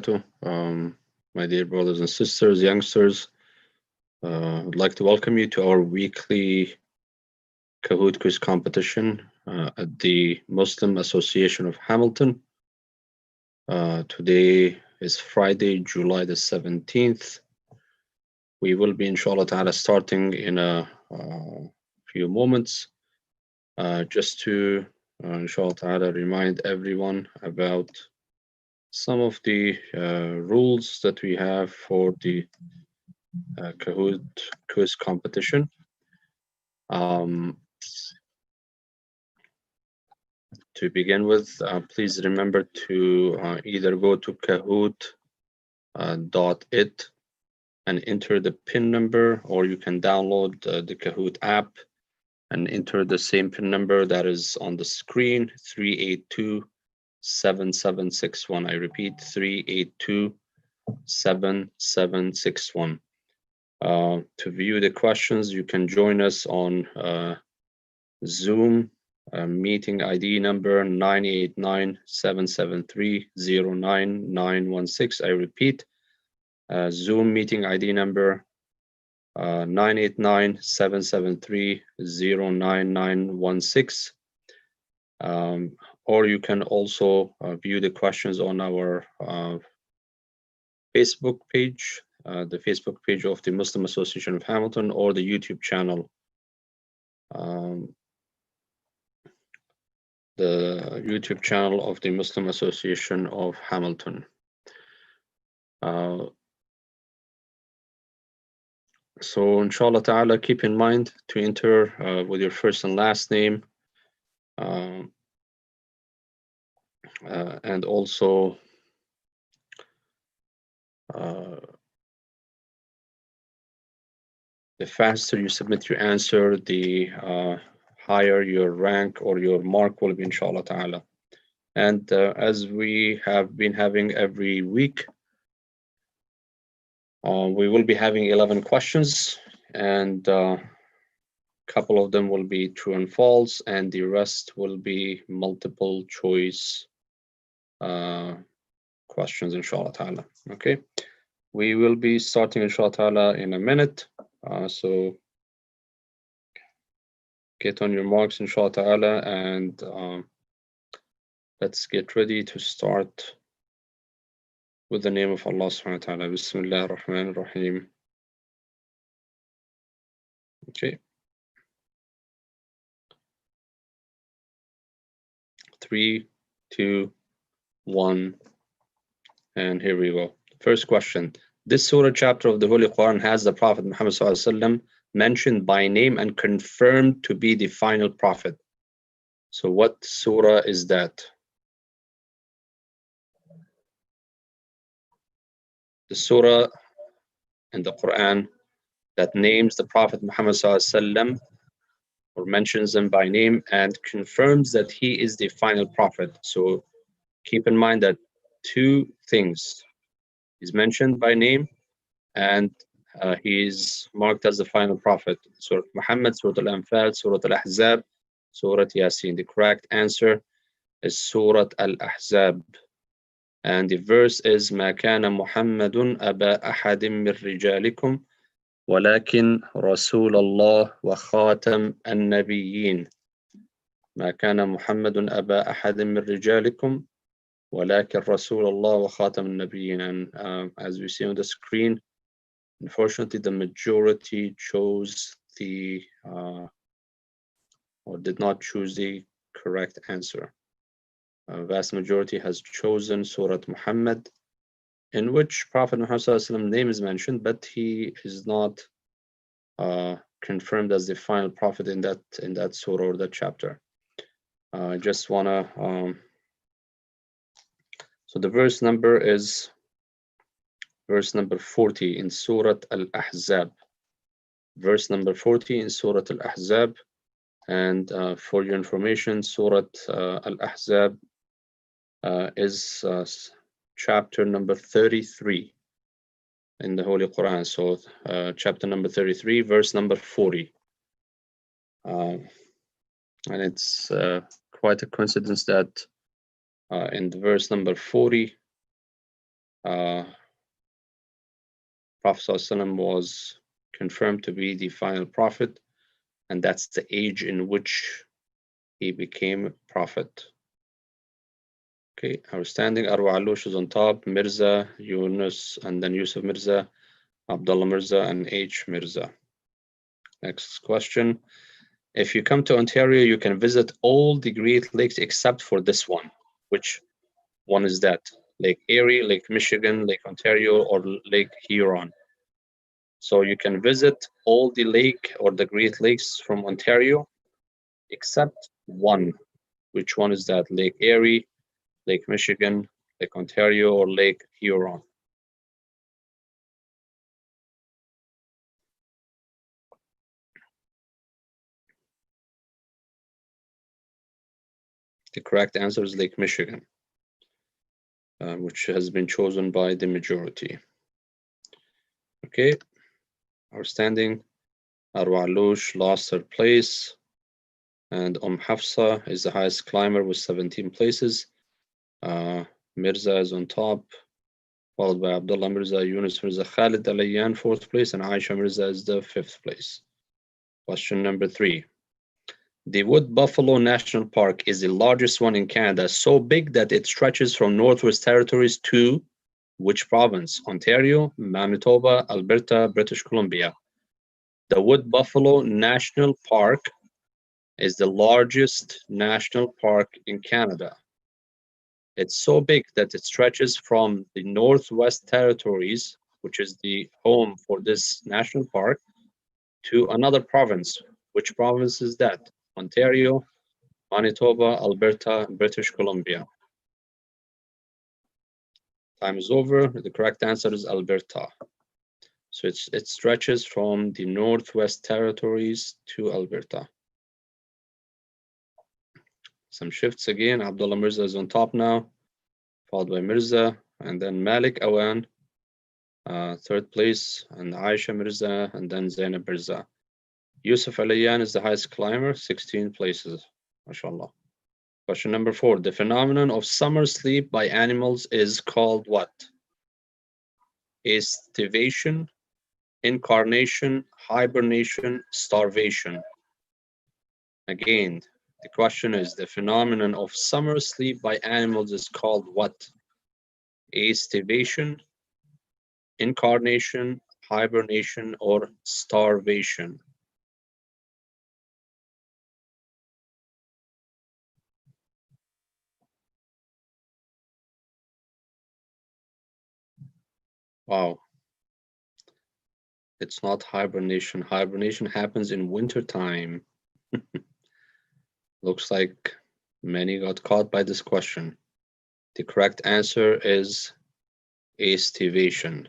wabarakatuh. My dear brothers and sisters, youngsters, I'd like to welcome you to our weekly Kahoot quiz competition at the Muslim Association of Hamilton. Today is Friday, July the 17th. We will be, inshallah ta'ala, starting in a few moments. Just to, inshallah ta'ala, remind everyone about some of the rules that we have for the Kahoot quiz competition. To begin with, please remember to either go to kahoot.it and enter the PIN number, or you can download the Kahoot app and enter the same PIN number that is on the screen, 382-7761. I repeat, 382-7761. To view the questions, you can join us on Zoom, meeting ID number 989-773-09916. I repeat, Zoom meeting ID number 989-773-09916. Or you can also view the questions on our Facebook page, the Facebook page of the Muslim Association of Hamilton, or the YouTube channel. The YouTube channel of the Muslim Association of Hamilton. So inshallah ta'ala, keep in mind to enter with your first and last name, and also the faster you submit your answer, the higher your rank or your mark will be, inshallah ta'ala. And as we have been having every week, we will be having 11 questions, and a couple of them will be true and false, and the rest will be multiple choice questions, inshallah ta'ala. Okay, we will be starting, inshallah ta'ala, in a minute. So get on your marks, inshallah ta'ala, and let's get ready to start with the name of Allah subhanahu wa ta'ala. Bismillah ar-Rahman ar-Rahim. Okay. 3, 2, 1, and here we go. First question. This surah chapter of the Holy Quran has the Prophet Muhammad sallallahu alaihi wasallam mentioned by name and confirmed to be the final prophet. So what surah is that? The surah in the Quran that names the Prophet Muhammad sallallahu alaihi wasallam, or mentions him by name and confirms that he is the final prophet. So keep in mind that two things: he's mentioned by name and he is marked as the final prophet. Surah Muhammad, Surah Al-Anfal, Surah Al-Ahzab, Surah Yasin. The correct answer is Surah Al-Ahzab. And the verse is ما كان محمد أبا أحد من رجالكم ولكن رسول الله وخاتم النبيين. ما كان محمد أبا أحد من رجالكم ولكن رسول الله وخاتم النبيين. And as we see on the screen, unfortunately, the majority chose the or did not choose the correct answer. Vast majority has chosen Surah Muhammad, in which Prophet Muhammad's name is mentioned, but he is not confirmed as the final prophet in that surah or that chapter. I just wanna. So the verse number is verse number 40 in Surah Al-Ahzab. Verse number 40 in Surah Al-Ahzab. And for your information, Surah Al-Ahzab is chapter number 33 in the Holy Quran. So chapter number 33, verse number 40. And it's quite a coincidence that in the verse number 40, Prophet ﷺ was confirmed to be the final prophet, and that's the age in which he became a prophet. Okay, our standing, Arwa Alush is on top, Mirza, Yunus, and then Yusuf Mirza, Abdullah Mirza, and H. Mirza. Next question. If you come to Ontario, you can visit all the Great Lakes except for this one. Which one is that? Lake Erie, Lake Michigan, Lake Ontario, or Lake Huron? So you can visit all the lake or the Great Lakes from Ontario except one. Which one is that? Lake Erie, Lake Michigan, Lake Ontario, or Lake Huron? The correct answer is Lake Michigan, which has been chosen by the majority. Okay, our standing, Arwa Alush lost her place, and Hafsa is the highest climber with 17 places. Mirza is on top, followed by Abdullah Mirza, Yunus Mirza, Khalid Alayyan, 4th place, and Aisha Mirza is the 5th place. Question number 3. The Wood Buffalo National Park is the largest one in Canada, so big that it stretches from Northwest Territories to which province? Ontario, Manitoba, Alberta, British Columbia. The Wood Buffalo National Park is the largest national park in Canada. It's so big that it stretches from the Northwest Territories, which is the home for this national park, to another province. Which province is that? Ontario, Manitoba, Alberta, British Columbia. Time is over. The correct answer is Alberta. So it stretches from the Northwest Territories to Alberta. Some shifts again. Abdullah Mirza is on top now, followed by Mirza, and then Malik Awan, 3rd place, and Aisha Mirza, and then Zainab Mirza. Yusuf Alayyan is the highest climber, 16 places, mashallah. Question number 4. The phenomenon of summer sleep by animals is called what? Estivation, incarnation, hibernation, starvation. Again, the question is, the phenomenon of summer sleep by animals is called what? Estivation, incarnation, hibernation, or starvation? Wow. It's not hibernation. Hibernation happens in winter time. Looks like many got caught by this question. The correct answer is estivation.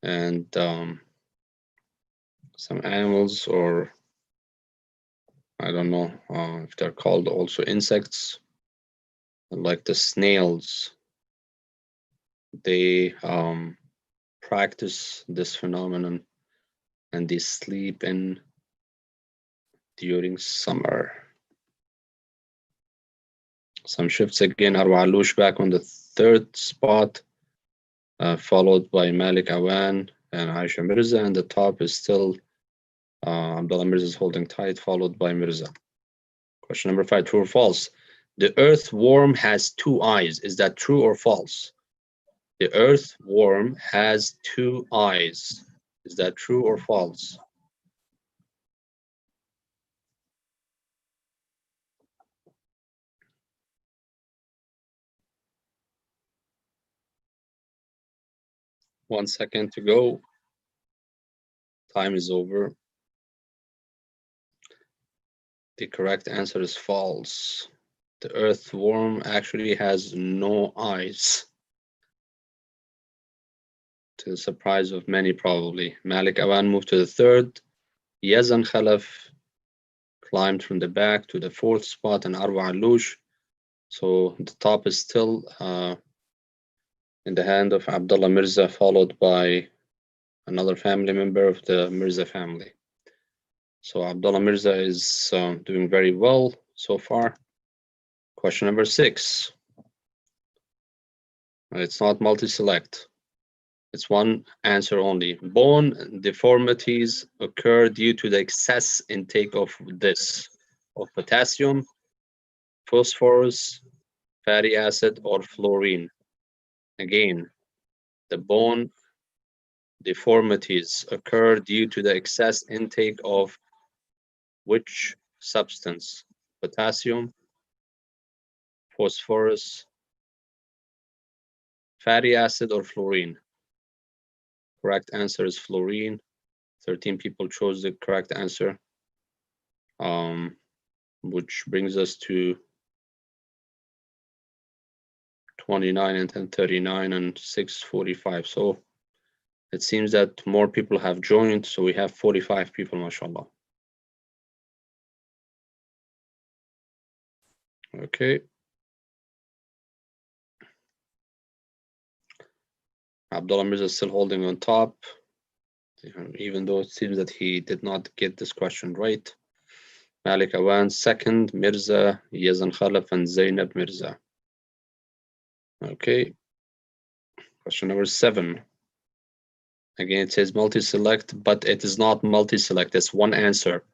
And some animals, or I don't know if they're called also insects, like the snails, they practice this phenomenon and they sleep in during summer. Some shifts again. Arwa Alush back on the 3rd spot, followed by Malik Awan and Aisha Mirza, and the top is still Abdullah Mirza is holding tight, followed by Mirza. Question number 5, true or false? The earthworm has 2 eyes. Is that true or false? The earthworm has 2 eyes. Is that true or false? One second to go. Time is over. The correct answer is false. The earthworm actually has no eyes, to the surprise of many probably. Malik Awan moved to the 3rd. Yazan Khalaf climbed from the back to the 4th spot, and Arwa Alush. So the top is still in the hand of Abdullah Mirza, followed by another family member of the Mirza family. So Abdullah Mirza is doing very well so far. Question number 6. It's not multi-select. It's one answer only. Bone deformities occur due to the excess intake of potassium, phosphorus, fatty acid, or fluorine. Again, the bone deformities occur due to the excess intake of which substance? Potassium, phosphorus, fatty acid, or fluorine? Correct answer is fluorine. 13 people chose the correct answer, which brings us to 29 and then 39 and 6:45. So it seems that more people have joined, so we have 45 people, mashallah. Okay. Abdullah Mirza is still holding on top, even though it seems that he did not get this question right. Malik Awan second, Mirza, Yazan Khalaf, and Zainab Mirza. Okay. Question number 7. Again, it says multi-select, but it is not multi-select. It's one answer.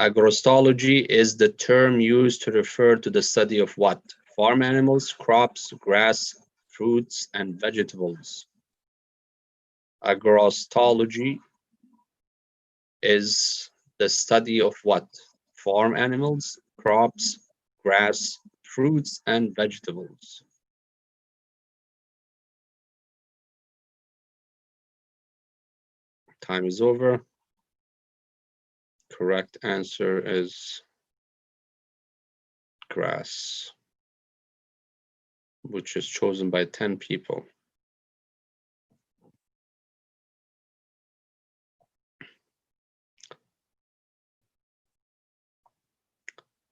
Agrostology is the term used to refer to the study of what? Farm animals, crops, grass, fruits, and vegetables. Agrostology is the study of what? Farm animals, crops, grass, fruits, and vegetables. Time is over. Correct answer is grass, which is chosen by 10 people.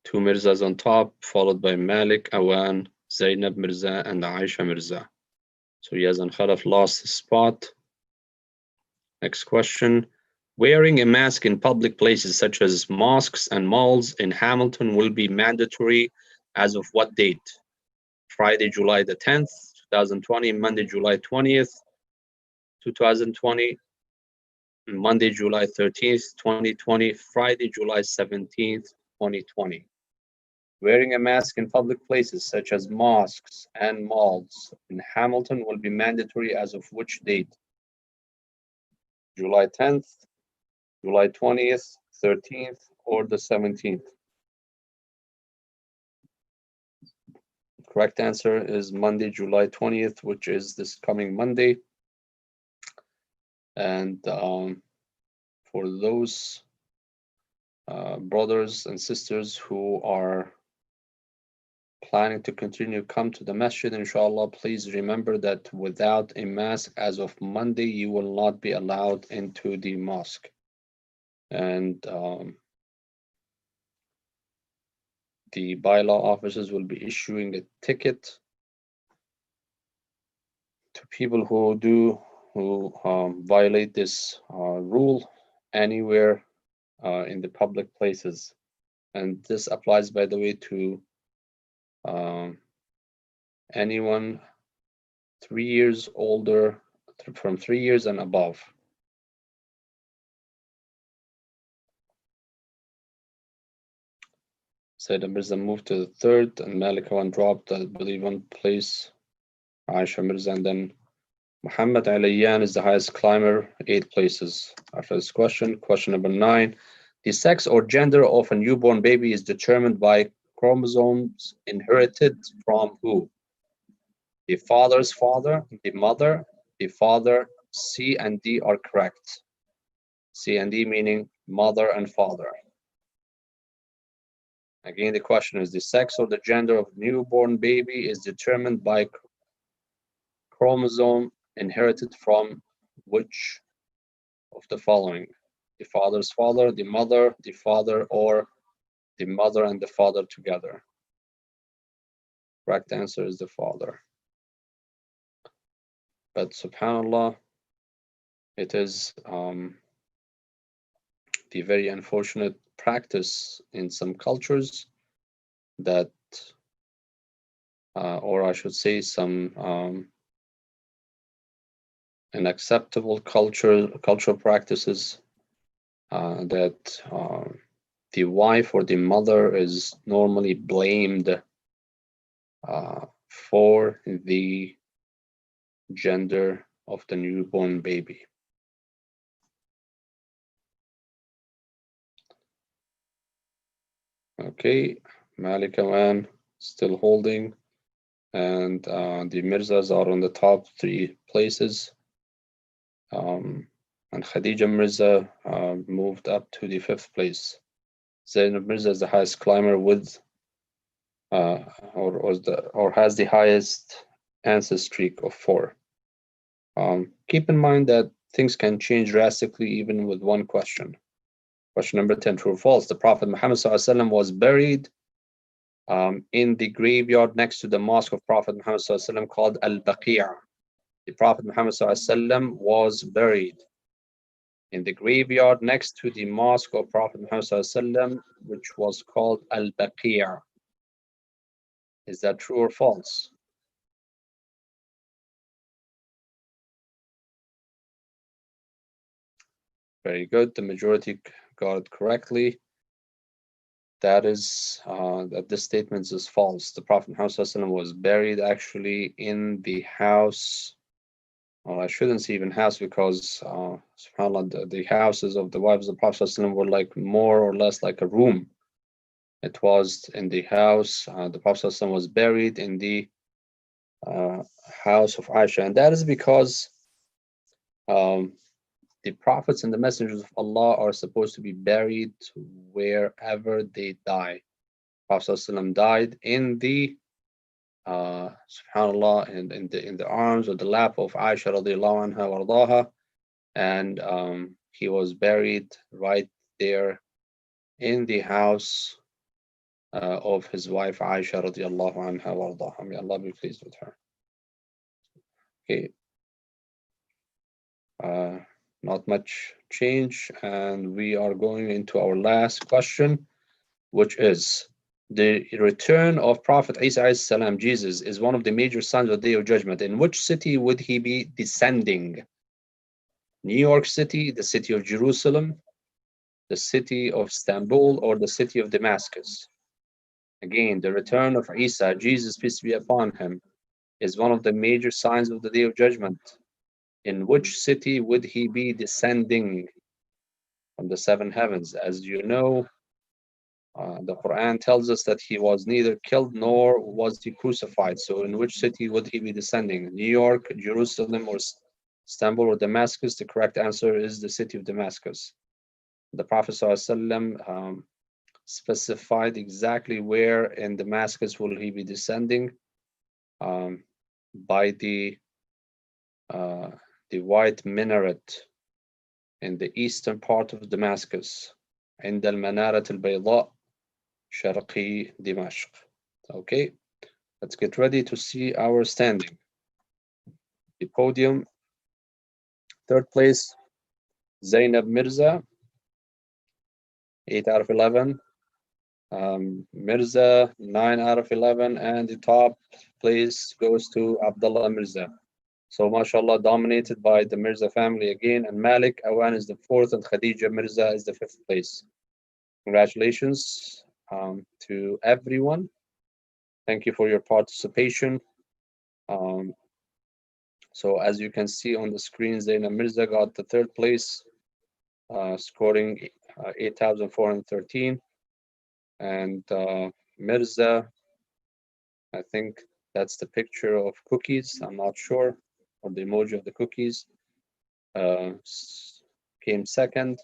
Two Mirzas on top, followed by Malik, Awan, Zainab Mirza, and Aisha Mirza. So Yazan Khalaf lost his spot. Next question. Wearing a mask in public places such as mosques and malls in Hamilton will be mandatory as of what date? Friday, July the 10th, 2020, Monday, July 20th, 2020, Monday, July 13th, 2020, Friday, July 17th, 2020. Wearing a mask in public places such as mosques and malls in Hamilton will be mandatory as of which date? July 10th, July 20th, 13th, or the 17th? Correct answer is Monday, July 20th, which is this coming Monday. And for those brothers and sisters who are planning to continue come to the masjid, inshallah, please remember that without a mask as of Monday, you will not be allowed into the mosque. And the bylaw officers will be issuing a ticket to people who violate this rule anywhere in the public places. And this applies, by the way, to anyone 3 years older, from 3 years and above. Said Mirza moved to the 3rd, and Malik Awan dropped, I believe, 1 place. Aisha Mirza, and then Muhammad Aliyan is the highest climber, 8 places. After this question, question number 9. The sex or gender of a newborn baby is determined by chromosomes inherited from who? The father's father, the mother, the father. C and D are correct. C and D meaning mother and father. Again, the question is the sex or the gender of newborn baby is determined by chromosome inherited from which of the following? The father's father, the mother, the father, or the mother and the father together? Correct answer is the father. But subhanallah, it is the very unfortunate practice in some cultures that or I should say some unacceptable cultural practices that the wife or the mother is normally blamed for the gender of the newborn baby. Okay, Malik Awan still holding, and the Mirzas are on the top 3 places. And Khadija Mirza moved up to the 5th place. Zainab Mirza is the highest climber with, or has the highest answer streak of 4. Keep in mind that things can change drastically even with one question. Question number 10, true or false? The Prophet Muhammad ﷺ was buried in the graveyard next to the mosque of Prophet Muhammad ﷺ called Al-Baqi'. The Prophet Muhammad ﷺ was buried in the graveyard next to the mosque of Prophet Muhammad ﷺ, which was called Al-Baqi'. Is that true or false? Very good. The majority got it correctly. That is, that this statement is false. The Prophet Muhammad ﷺ was buried actually in the house. Well, I shouldn't say even house, because subhanAllah, the houses of the wives of the Prophet ﷺ were like more or less like a room. It was in the house. The Prophet ﷺ was buried in the house of Aisha, and that is because the prophets and the messengers of Allah are supposed to be buried wherever they die. Prophet ﷺ died in the subhanallah, in the arms or the lap of Aisha radiallahu anha wardaha, and he was buried right there in the house of his wife Aisha radiallahu anha wardaha. May Allah be pleased with her. Okay. Not much change, and we are going into our last question, which is the return of Prophet Isa salam, Jesus, is one of the major signs of the Day of Judgment. In which city would he be descending? New York City, the city of Jerusalem, the city of Istanbul, or the city of Damascus? Again, the return of Isa, Jesus, peace be upon him, is one of the major signs of the Day of Judgment. In which city would he be descending from the 7 heavens? As you know, the Quran tells us that he was neither killed nor was he crucified. So in which city would he be descending? New York, Jerusalem, or Istanbul, or Damascus? The correct answer is the city of Damascus. The Prophet ﷺ specified exactly where in Damascus will he be descending, by the white minaret in the eastern part of Damascus, عند المنارة البيضاء شرقي دمشق. Okay, let's get ready to see our standing. The podium, 3rd place, Zainab Mirza, 8 out of 11. Mirza, 9 out of 11, and the top place goes to Abdullah Mirza. So mashallah, dominated by the Mirza family again, and Malik Awan is the 4th, and Khadija Mirza is the 5th place. Congratulations to everyone. Thank you for your participation. So as you can see on the screen, Zainab Mirza got the 3rd place, scoring 8,413. And Mirza, I think that's the picture of cookies, I'm not sure, or the emoji of the cookies, came 2nd,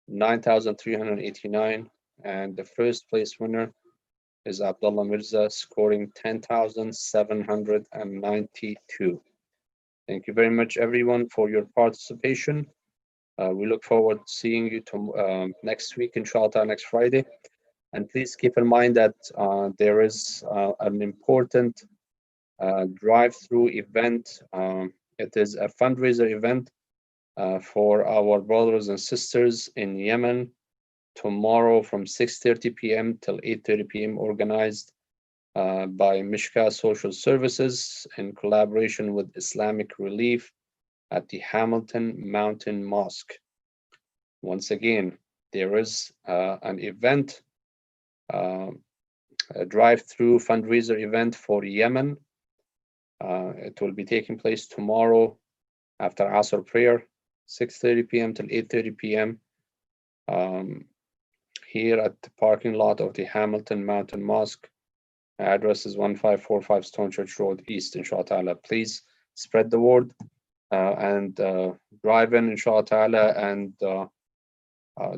9,389, and the 1st place winner is Abdullah Mirza, scoring 10,792. Thank you very much, everyone, for your participation. We look forward to seeing you next week, inshallah, next Friday. And please keep in mind that there is an important drive-through event. It is a fundraiser event for our brothers and sisters in Yemen tomorrow from 6:30 p.m. till 8:30 p.m. organized by Mishka Social Services in collaboration with Islamic Relief at the Hamilton Mountain Mosque. Once again, there is an event, a drive-through fundraiser event for Yemen. It will be taking place tomorrow after Asr prayer, 6:30 p.m. till 8:30 p.m. Here at the parking lot of the Hamilton Mountain Mosque. Address is 1545 Stone Church Road East, inshallah ta'ala. Please spread the word and drive in, inshallah ta'ala, and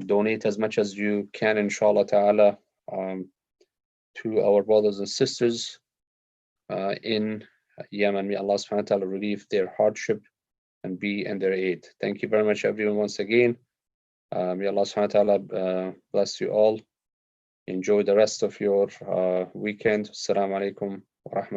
donate as much as you can, inshallah ta'ala, to our brothers and sisters in Yemen. May Allah subhanahu wa ta'ala relieve their hardship and be in their aid. Thank you very much, everyone, once again. May Allah subhanahu wa ta'ala bless you all. Enjoy the rest of your weekend. Assalamu alaikum wa rahmatullahi.